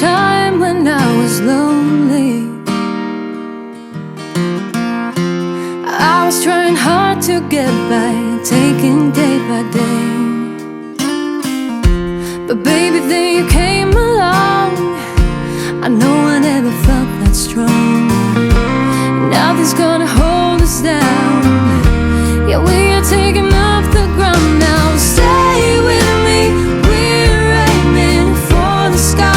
time when I was lonely. I was trying hard to get by, taking day by day. But baby, then you came along. I know I never felt that strong. Nothing's gonna hold us down. Yeah, we are taking off the ground now. Stay with me, we're aiming for the sky.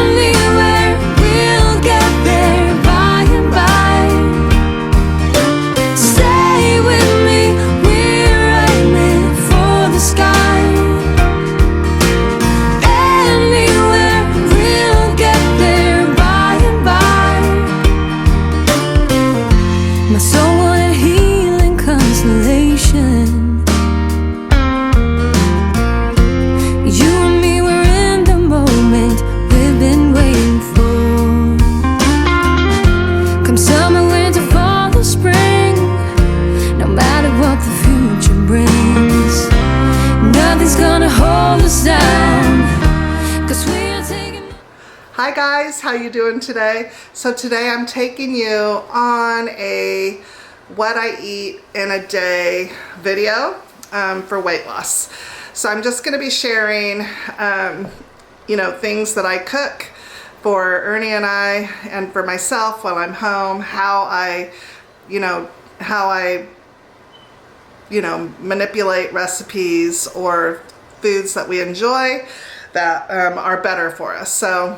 Anywhere, we'll get there by and by. Stay with me, we're aiming for the sky. Anywhere, we'll get there by and by. My soul wanted healing consolation. You and me were in the moment we've been waiting for. Come summer, winter, fall, or spring, no matter what the future brings, nothing's gonna hold us down, 'cause we are taking. Hi guys, how you doing today? So today I'm taking you on a what I eat in a day video for weight loss. So I'm just going to be sharing things that I cook for Ernie and I and for myself while I'm home, how I manipulate recipes or foods that we enjoy that are better for us. So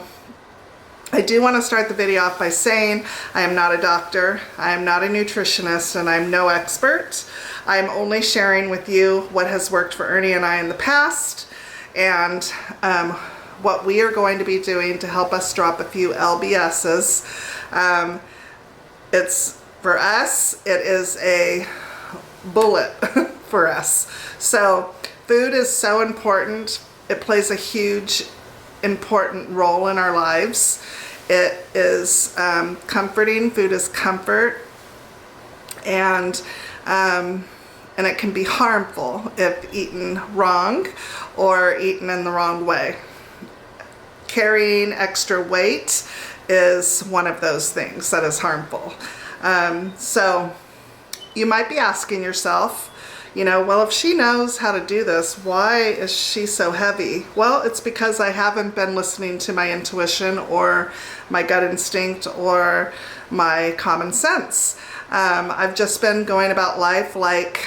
I do want to start the video off by saying I am not a doctor, I am not a nutritionist, and I'm no expert. I am only sharing with you what has worked for Ernie and I in the past, and what we are going to be doing to help us drop a few LBSs. It's for us, it is a bullet for us. So food is so important. It plays a huge important role in our lives. It is comforting. Food is comfort, and it can be harmful if eaten wrong or eaten in the wrong way. Carrying extra weight is one of those things that is harmful. So you might be asking yourself, well, if she knows how to do this, why is she so heavy? Well, it's because I haven't been listening to my intuition or my gut instinct or my common sense. I've just been going about life like,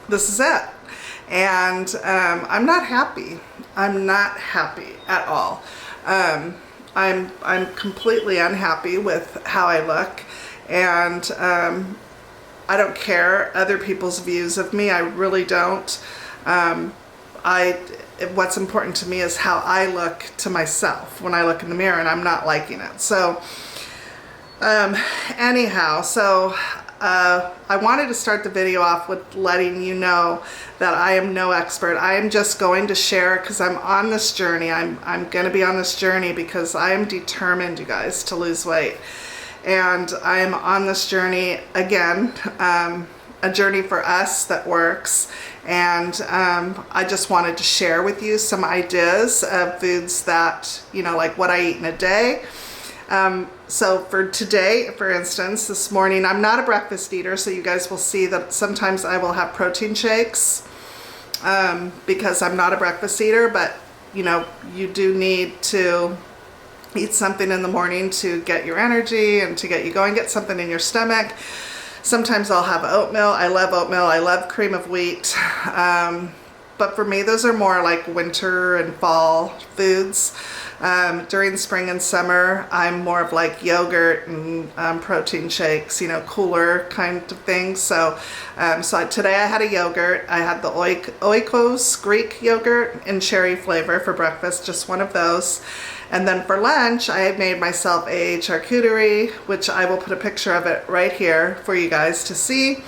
this is it. And I'm not happy. I'm not happy at all. I'm completely unhappy with how I look, and I don't care other people's views of me. I really don't. What's important to me is how I look to myself when I look in the mirror, and I'm not liking it. So anyhow, I wanted to start the video off with letting you know that I am no expert. I am just going to share because I'm on this journey. I'm going to be on this journey because I am determined, you guys, to lose weight. And I am on this journey again, a journey for us that works. And I just wanted to share with you some ideas of foods that, like what I eat in a day. So for today, for instance, this morning, I'm not a breakfast eater, so you guys will see that sometimes I will have protein shakes because I'm not a breakfast eater, but you do need to eat something in the morning to get your energy and to get you going, get something in your stomach. Sometimes I'll have oatmeal. I love oatmeal. I love cream of wheat. But for me, those are more like winter and fall foods. During spring and summer, I'm more of like yogurt and protein shakes, cooler kind of things. So, today I had a yogurt. I had the Oikos Greek yogurt in cherry flavor for breakfast, just one of those. And then for lunch, I had made myself a charcuterie, which I will put a picture of it right here for you guys to see.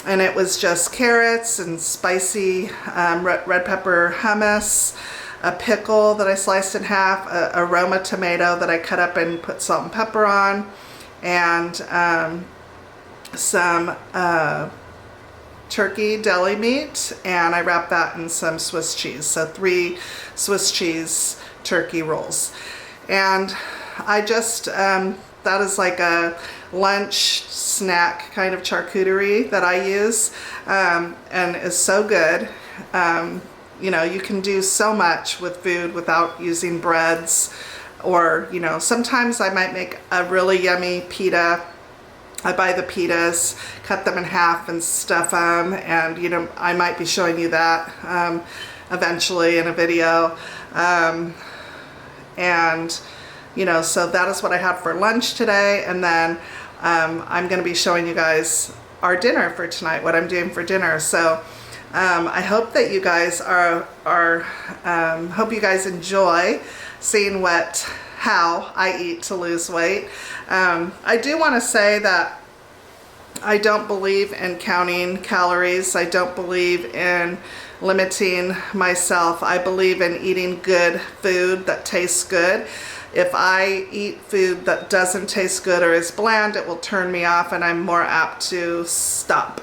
And it was just carrots and spicy red pepper hummus, a pickle that I sliced in half, a Roma tomato that I cut up and put salt and pepper on, and some turkey deli meat, and I wrap that in some Swiss cheese. So 3 Swiss cheese turkey rolls. And I just, that is like a lunch snack kind of charcuterie that I use, and is so good. You know, you can do so much with food without using breads, or, you know, sometimes I might make a really yummy pita. I buy the pitas, cut them in half and stuff them, and, you know, I might be showing you that eventually in a video. And, you know, so that is what I had for lunch today, and then I'm going to be showing you guys our dinner for tonight, what I'm doing for dinner. So I hope that you guys hope you guys enjoy seeing how I eat to lose weight. I do want to say that I don't believe in counting calories. I don't believe in limiting myself. I believe in eating good food that tastes good. If I eat food that doesn't taste good or is bland, it will turn me off, and I'm more apt to stop.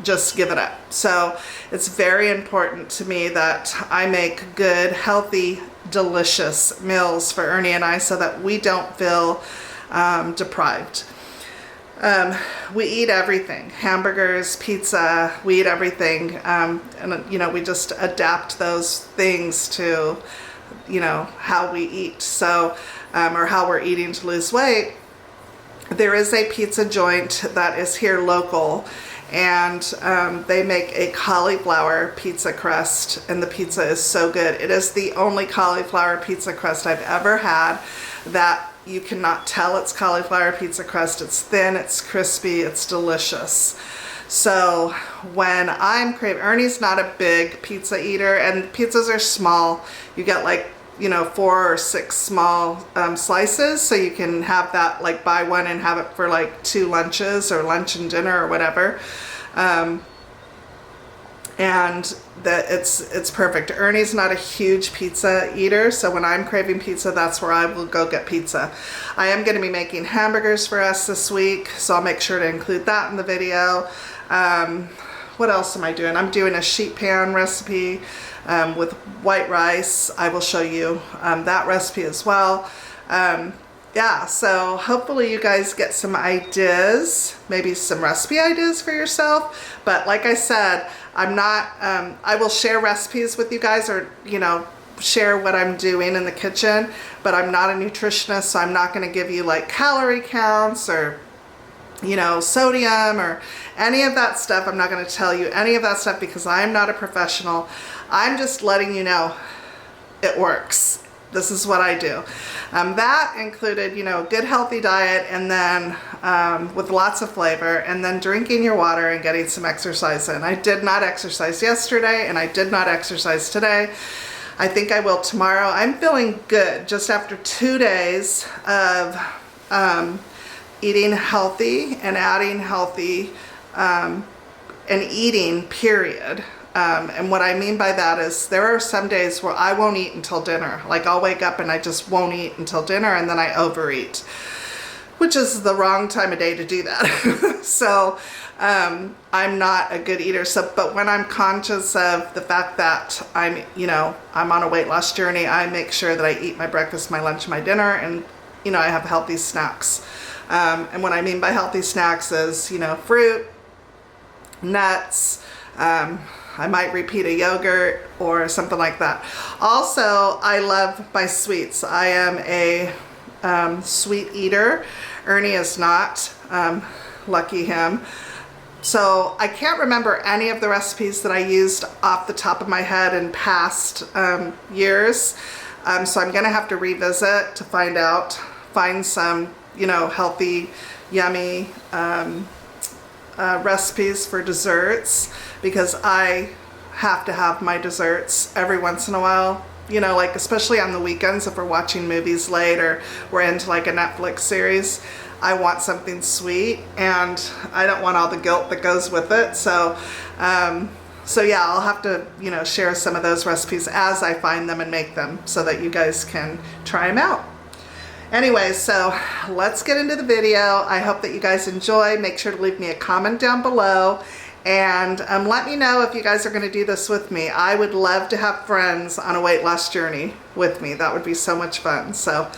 Just give it up. So it's very important to me that I make good, healthy, delicious meals for Ernie and I, so that we don't feel deprived. We eat everything, hamburgers, pizza, we eat everything, and you know, we just adapt those things to, you know, how we eat. So or how we're eating to lose weight. There is a pizza joint that is here local, and they make a cauliflower pizza crust, and the pizza is so good. It is the only cauliflower pizza crust I've ever had that you cannot tell it's cauliflower pizza crust. It's thin, it's crispy, it's delicious. So when I'm craving, Ernie's not a big pizza eater, and pizzas are small. You get like, you know, 4 or 6 small slices, so you can have that, like, buy one and have it for like 2 lunches, or lunch and dinner, or whatever. And that it's perfect. Ernie's not a huge pizza eater, so when I'm craving pizza, that's where I will go get pizza. I am going to be making hamburgers for us this week, so I'll make sure to include that in the video. What else am I doing? I'm doing a sheet pan recipe with white rice. I will show you that recipe as well. Yeah, so hopefully you guys get some ideas, maybe some recipe ideas for yourself. But like I said, I'm not, I will share recipes with you guys, or, you know, share what I'm doing in the kitchen, but I'm not a nutritionist, so I'm not going to give you like calorie counts or, you know, sodium or any of that stuff. I'm not going to tell you any of that stuff because I'm not a professional. I'm just letting you know it works. This is what I do. That included, you know, good healthy diet, and then with lots of flavor, and then drinking your water and getting some exercise in. I did not exercise yesterday, and I did not exercise today. I think I will tomorrow. I'm feeling good just after 2 days of eating healthy and adding healthy and eating, period. And what I mean by that is there are some days where I won't eat until dinner. Like, I'll wake up and I just won't eat until dinner, and then I overeat, which is the wrong time of day to do that. So I'm not a good eater. So, but when I'm conscious of the fact that I'm, you know, I'm on a weight loss journey, I make sure that I eat my breakfast, my lunch, my dinner, and, you know, I have healthy snacks. And what I mean by healthy snacks is, you know, fruit, nuts, I might repeat a yogurt or something like that. Also, I love my sweets. I am a sweet eater. Ernie is not. Lucky him. So I can't remember any of the recipes that I used off the top of my head in past years. So I'm going to have to revisit to find some, you know, healthy, yummy recipes for desserts, because I have to have my desserts every once in a while, you know, like especially on the weekends if we're watching movies late or we're into like a Netflix series. I want something sweet, and I don't want all the guilt that goes with it. So yeah, I'll have to, you know, share some of those recipes as I find them and make them so that you guys can try them out. Anyway, so let's get into the video. I hope that you guys enjoy. Make sure to leave me a comment down below, And let me know if you guys are going to do this with me. I would love to have friends on a weight loss journey with me. That would be so much fun. So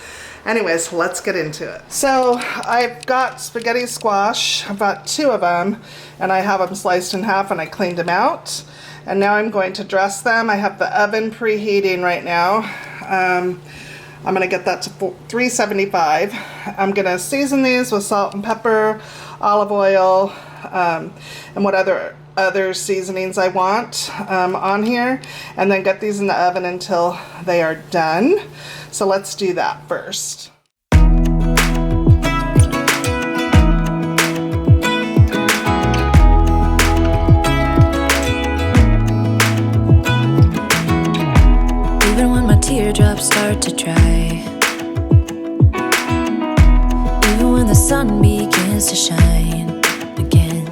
anyways, let's get into it. So I've got spaghetti squash. I've got 2 of them, and I have them sliced in half, and I cleaned them out. And now I'm going to dress them. I have the oven preheating right now. I'm going to get that to 375. I'm going to season these with salt and pepper, olive oil, and what other seasonings I want on here, and then get these in the oven until they are done. So let's do that first. Even when my teardrops start to dry, even when the sun begins to shine again,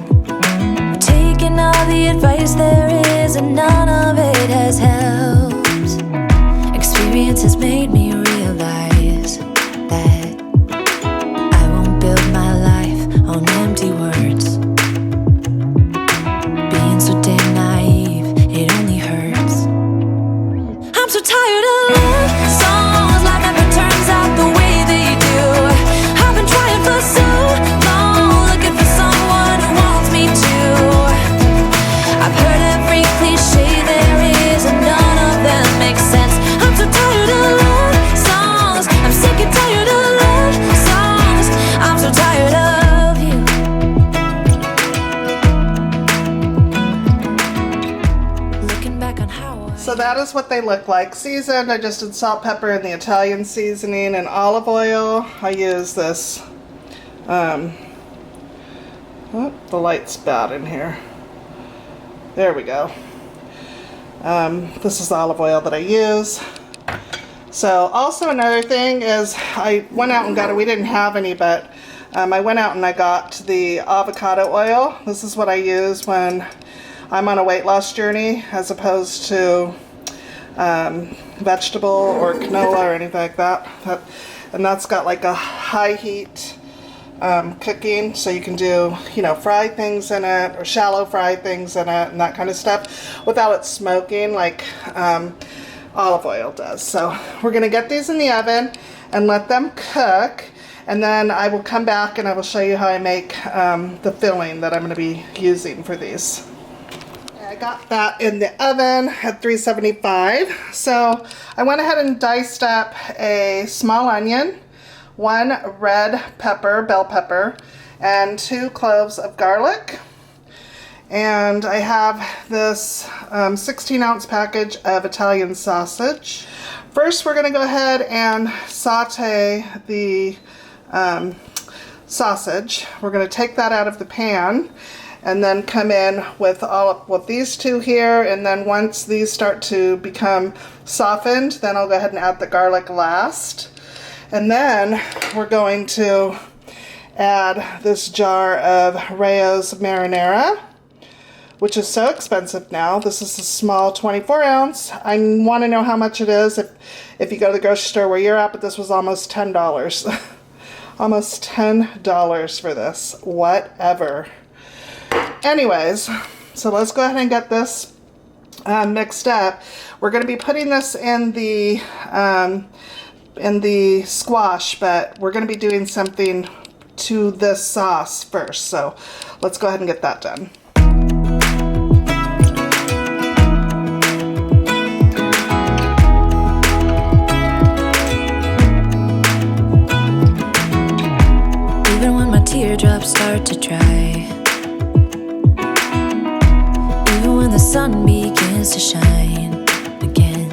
taking all the advice there is and none of it has helped. Experience has made me realize that I won't build my life on empty words. Being so damn naive, it only hurts. I'm so tired of love songs, life never turns out the way they do. I've been trying for so long, looking for someone who wants me to. I've heard every cliche there is and none of them make sense. I'm so tired of love songs, I'm sick and tired of love songs. I'm so tired of you. Looking back on how So that is what they look like. Seasoned, I just did salt, pepper, and the Italian seasoning, and olive oil. I use this, oh, the light's bad in here. There we go. This is the olive oil that I use. So also another thing is I went out and got it. We didn't have any, but I went out and I got the avocado oil. This is what I use when I'm on a weight loss journey, as opposed to vegetable or canola or anything like that. And that's got like a high heat cooking, so you can do, you know, fry things in it or shallow fry things in it and that kind of stuff without it smoking like olive oil does. So we're going to get these in the oven and let them cook, and then I will come back and I will show you how I make the filling that I'm going to be using for these. I got that in the oven at 375. So I went ahead and diced up a small onion, 1 red pepper, bell pepper, and 2 cloves of garlic. And I have this 16-ounce package of Italian sausage. First, we're going to go ahead and saute the sausage. We're going to take that out of the pan and then come in with these 2 here, and then once these start to become softened, then I'll go ahead and add the garlic last. And then we're going to add this jar of Rayo's marinara, which is so expensive now. This is a small 24-ounce. I want to know how much it is if you go to the grocery store where you're at, but this was almost $10. Almost $10 for this. Whatever. Anyways, so let's go ahead and get this mixed up. We're going to be putting this in the squash, but we're going to be doing something to this sauce first. So let's go ahead and get that done. Even when my teardrops start to dry, even when the sun begins to shine again,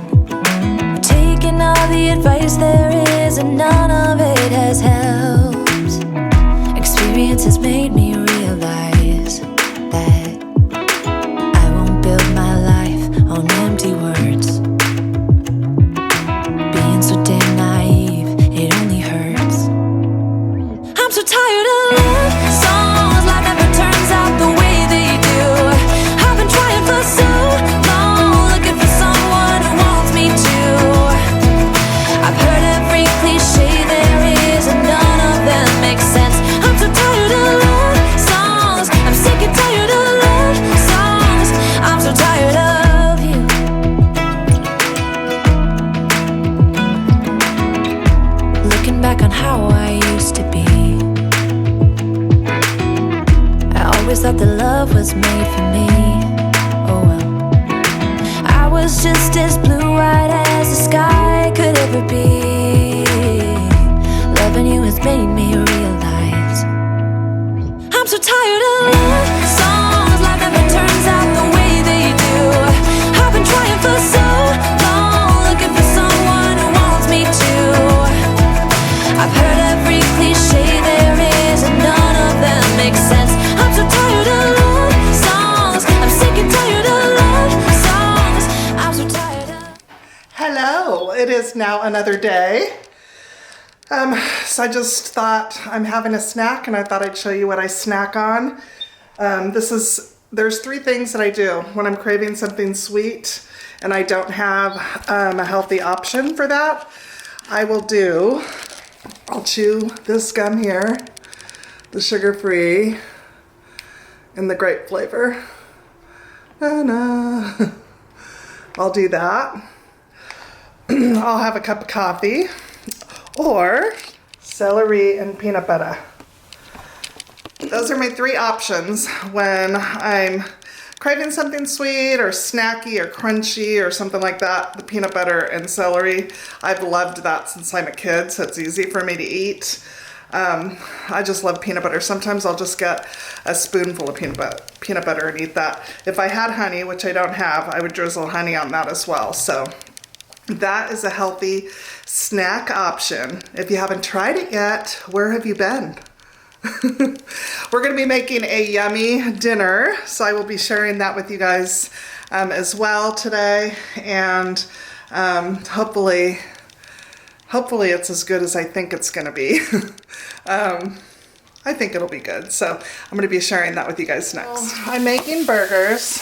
taking all the advice there is and none of it has helped. Experience has made me realize that I won't build my life on empty words. Being so damn naive, it only hurts. I'm so tired of love songs, life never turns out the way they do. I've been trying for so long, looking for someone who wants me to. I've heard every cliche there is and none of them make sense. I'm so tired of love was just as blue-eyed as the sky could ever be. Loving you has made me realize I'm so tired of love songs, life never turns out the way they do. I've been trying for so long, looking for someone who wants me to. I've heard every cliche there is, and none of them make sense. I'm so tired of love songs. I'm sick and tired of love songs. I'm so tired of... Hello, it is now another day. So I just thought I'm having a snack, and I thought I'd show you what I snack on. There's three things that I do when I'm craving something sweet and I don't have a healthy option for that. I'll chew this gum here, the sugar-free and the grape flavor. I'll do that. I'll have a cup of coffee or celery and peanut butter. Those are my three options when I'm craving something sweet or snacky or crunchy or something like that. The peanut butter and celery, I've loved that since I'm a kid, so it's easy for me to eat. I just love peanut butter. Sometimes I'll just get a spoonful of peanut butter and eat that. If I had honey, which I don't have, I would drizzle honey on that as well. So that is a healthy snack option. If you haven't tried it yet, where have you been? We're going to be making a yummy dinner, so I will be sharing that with you guys as well today, and hopefully it's as good as I think it's going to be. I think it'll be good, so I'm going to be sharing that with you guys next. I'm making burgers.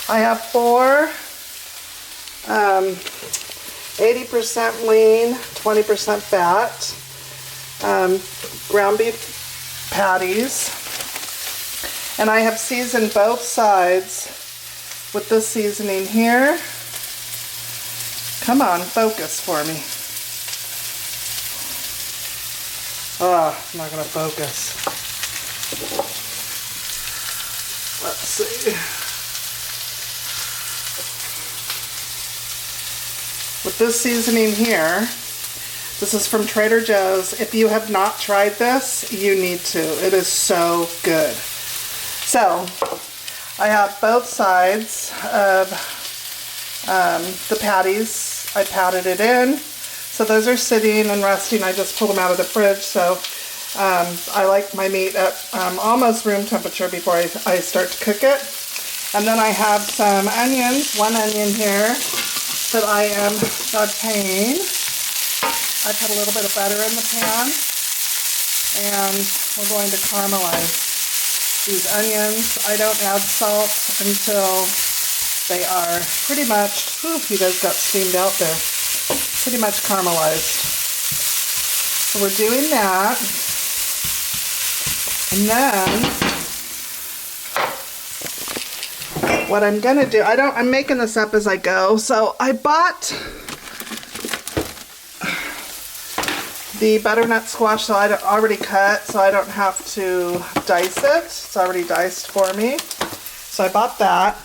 I have 4 80% lean, 20% fat, ground beef patties, and I have seasoned both sides with this seasoning here. Come on, focus for me. Oh, I'm not gonna focus. Let's see. With this seasoning here, this is from Trader Joe's. If you have not tried this, you need to. It is so good. So, I have both sides of the patties. I patted it in. So those are sitting and resting. I just pulled them out of the fridge. So I like my meat at almost room temperature before I start to cook it. And then I have some onions, 1 onion here that I am sauteing. I put a little bit of butter in the pan, and we're going to caramelize these onions. I don't add salt until they are pretty much, you guys got steamed out there, pretty much caramelized. So we're doing that, and then what I'm gonna do, I'm making this up as I go. So I bought the butternut squash, so I already cut, so I don't have to dice it. It's already diced for me. So I bought that.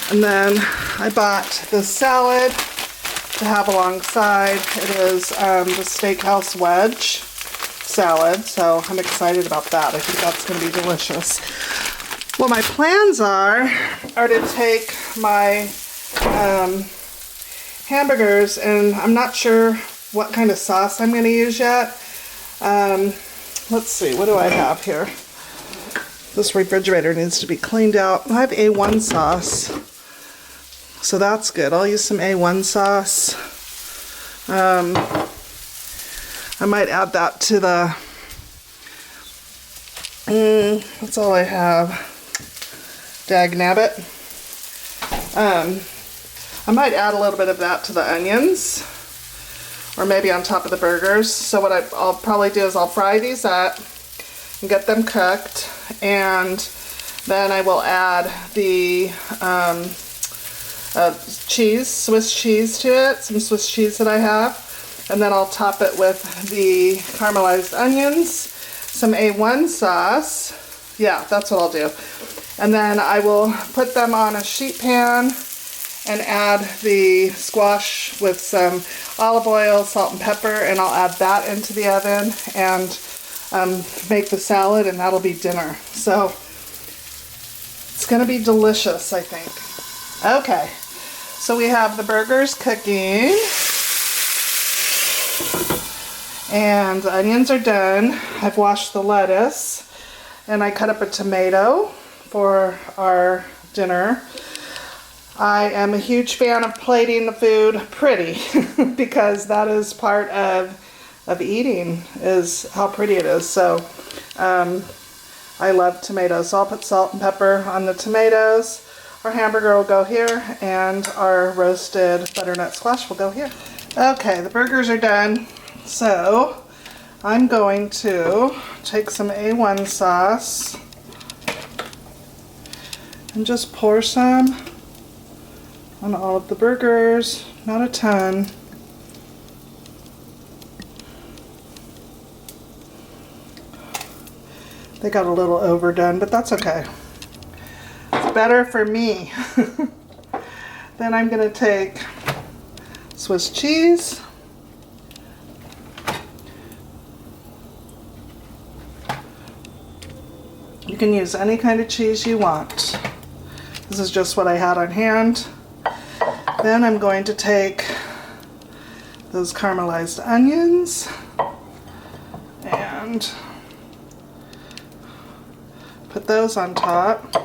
And then I bought the salad to have alongside. It is the steakhouse wedge salad, so I'm excited about that. I think that's going to be delicious. What my plans are to take my hamburgers, and I'm not sure what kind of sauce I'm going to use yet. Let's see, what do I have here? This refrigerator needs to be cleaned out. I have A1 sauce, so that's good. I'll use some A1 sauce. I might add that to the, that's all I have. Dagnabbit. I might add a little bit of that to the onions, or maybe on top of the burgers. So what I'll probably do is I'll fry these up and get them cooked, and then I will add the cheese, Swiss cheese to it, some Swiss cheese that I have, and then I'll top it with the caramelized onions, some A1 sauce. Yeah, that's what I'll do. And then I will put them on a sheet pan and add the squash with some olive oil, salt, and pepper, and I'll add that into the oven and make the salad, and that'll be dinner. So it's gonna be delicious, I think. Okay, so we have the burgers cooking, and the onions are done. I've washed the lettuce, and I cut up a tomato for our dinner. I am a huge fan of plating the food pretty because that is part of eating, is how pretty it is. So I love tomatoes. So I'll put salt and pepper on the tomatoes. Our hamburger will go here, and our roasted butternut squash will go here. Okay, the burgers are done. So I'm going to take some A1 sauce and just pour some on all of the burgers, not a ton. They got a little overdone, but that's okay. It's better for me. Then I'm gonna take Swiss cheese. You can use any kind of cheese you want. This is just what I had on hand. Then I'm going to take those caramelized onions and put those on top.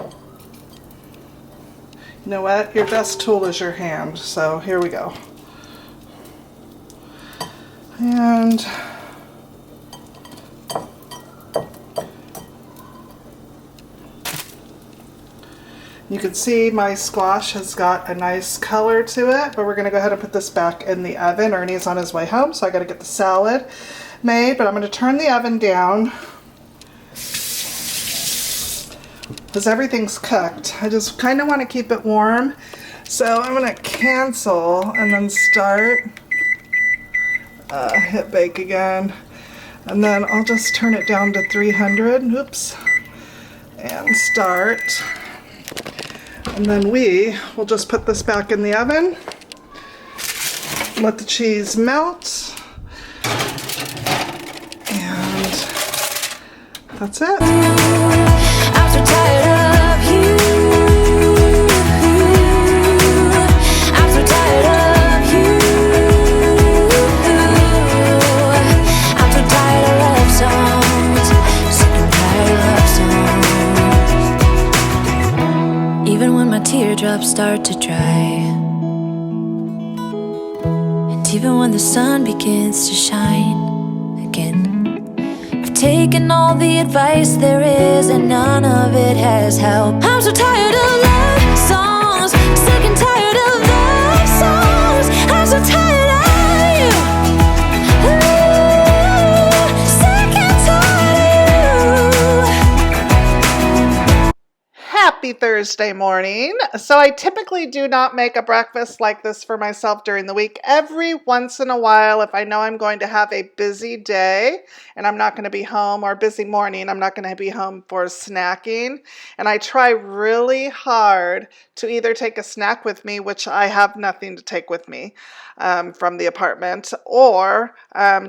You know what? Your best tool is your hand. So here we go. And you can see my squash has got a nice color to it, but we're gonna go ahead and put this back in the oven. Ernie's on his way home, so I gotta get the salad made, but I'm gonna turn the oven down because everything's cooked. I just kind of want to keep it warm. So I'm gonna cancel and then start, hit bake again. And then I'll just turn it down to 300, oops, and start. And then we will just put this back in the oven, let the cheese melt, and that's it. I'm so tired of you. I'm so tired of you. I'm so tired of love songs. Sick and tired of love songs. Even when my teardrops start to dry, and even when the sun begins to shine again, taken all the advice there is, and none of it has helped. I'm so tired of love songs, sick and tired of love songs. I'm so tired of you. Ooh, sick and tired of you. Happy Thursday morning. So I typically do not make a breakfast like this for myself during the week. Every once in a while, if I know I'm going to have a busy day and I'm not going to be home, or busy morning, I'm not going to be home for snacking, and I try really hard to either take a snack with me, which I have nothing to take with me from the apartment, or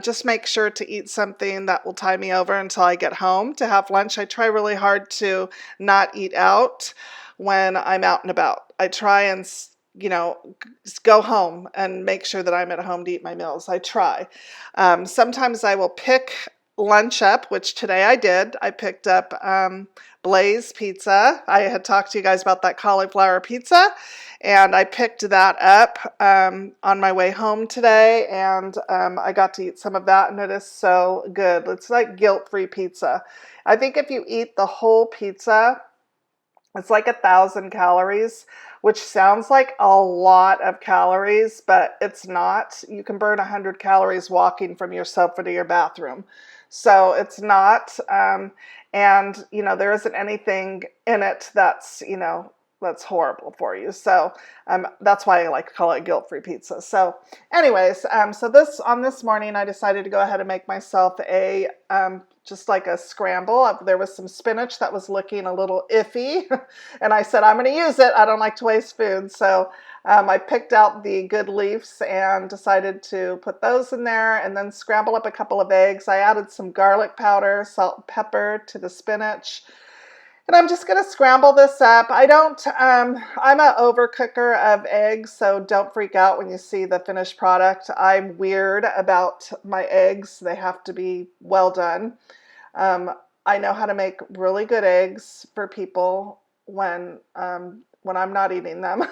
just make sure to eat something that will tie me over until I get home to have lunch. I try really hard to not eat out when I'm out and about. I try and, go home and make sure that I'm at home to eat my meals. I try. Sometimes I will pick lunch up, which today I did. I picked up Blaze pizza. I had talked to you guys about that cauliflower pizza, and I picked that up on my way home today, and I got to eat some of that, and it is so good. It's like guilt-free pizza. I think if you eat the whole pizza, it's like 1,000 calories, which sounds like a lot of calories, but it's not. You can burn 100 calories walking from your sofa to your bathroom. So it's not, and, there isn't anything in it that's, that's horrible for you. So that's why I like to call it guilt-free pizza. So anyways, on this morning, I decided to go ahead and make myself a, just like a scramble. There was some spinach that was looking a little iffy, and I said, I'm going to use it. I don't like to waste food. So I picked out the good leaves and decided to put those in there and then scramble up a couple of eggs. I added some garlic powder, salt, and pepper to the spinach. And I'm just going to scramble this up. I'm an overcooker of eggs, so don't freak out when you see the finished product. I'm weird about my eggs. They have to be well done. I know how to make really good eggs for people when I'm not eating them.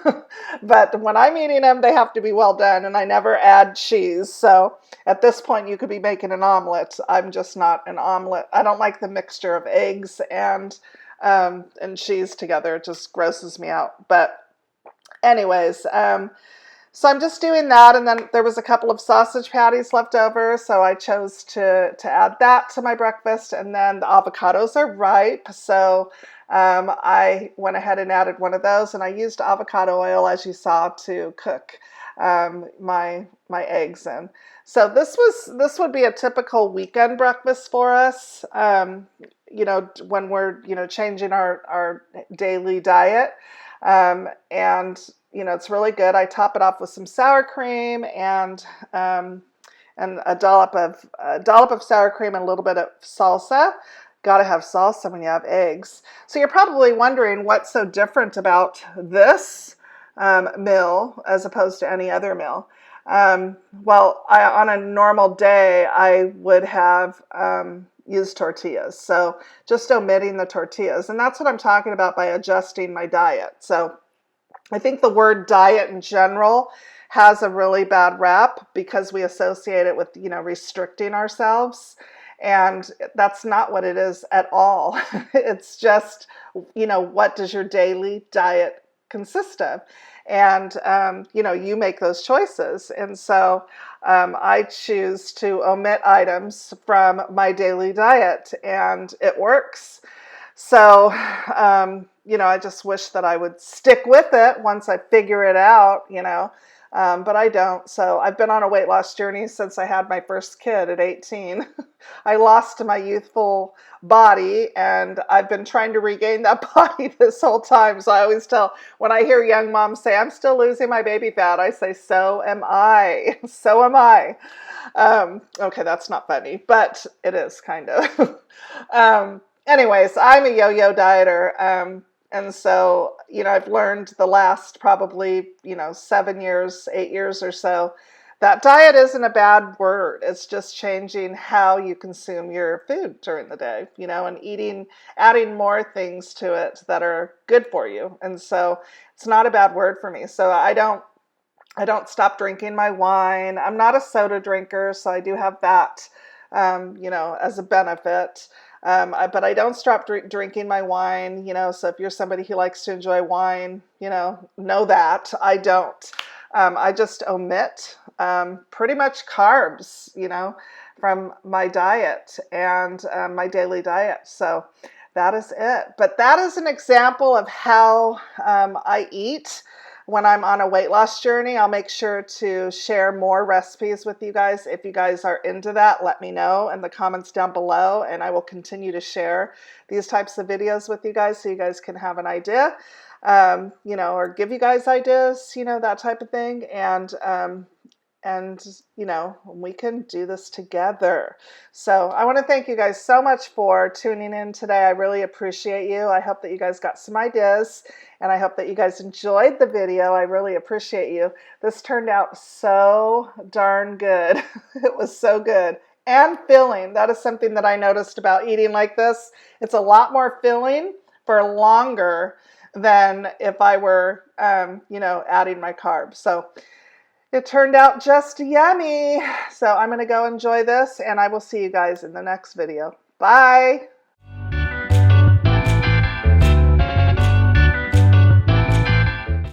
But when I'm eating them, they have to be well done, and I never add cheese. So at this point, you could be making an omelet. I'm just not an omelet. I don't like the mixture of eggs and cheese together. It just grosses me out. But anyways, so I'm just doing that, and then there was a couple of sausage patties left over, so I chose to add that to my breakfast. And then the avocados are ripe, so I went ahead and added one of those, and I used avocado oil, as you saw, to cook my eggs in. So this would be a typical weekend breakfast for us. You know, when we're changing our daily diet, and you know, it's really good. I top it off with some sour cream and a dollop of sour cream and a little bit of salsa. Got to have salsa when you have eggs. So you're probably wondering what's so different about this meal as opposed to any other meal. Well, on a normal day, I would have used tortillas. So just omitting the tortillas. And that's what I'm talking about by adjusting my diet. So I think the word diet in general has a really bad rap because we associate it with, restricting ourselves. And that's not what it is at all. It's just, what does your daily diet consist of? And, you make those choices. And so I choose to omit items from my daily diet, and it works. So, I just wish that I would stick with it once I figure it out, but I don't. So I've been on a weight loss journey since I had my first kid at 18. I lost my youthful body, and I've been trying to regain that body this whole time. So I always tell, when I hear young moms say, I'm still losing my baby fat, I say, so am I. So am I. Okay, that's not funny, but it is kind of. Anyways, I'm a yo-yo dieter. And so, I've learned the last probably, 7 years, 8 years or so, that diet isn't a bad word. It's just changing how you consume your food during the day, and adding more things to it that are good for you. And so it's not a bad word for me. So I don't stop drinking my wine. I'm not a soda drinker, so I do have that, as a benefit. But I don't stop drinking my wine, so if you're somebody who likes to enjoy wine, know that. I don't. I just omit pretty much carbs, from my diet and my daily diet. So that is it. But that is an example of how I eat when I'm on a weight loss journey. I'll make sure to share more recipes with you guys. If you guys are into that, let me know in the comments down below, and I will continue to share these types of videos with you guys so you guys can have an idea, or give you guys ideas, that type of thing. And we can do this together. So I want to thank you guys so much for tuning in today. I really appreciate you. I hope that you guys got some ideas, and I hope that you guys enjoyed the video. I really appreciate you. This turned out so darn good. It was so good. And filling. That is something that I noticed about eating like this. It's a lot more filling for longer than if I were, adding my carbs. So it turned out just yummy. So I'm going to go enjoy this, and I will see you guys in the next video. Bye.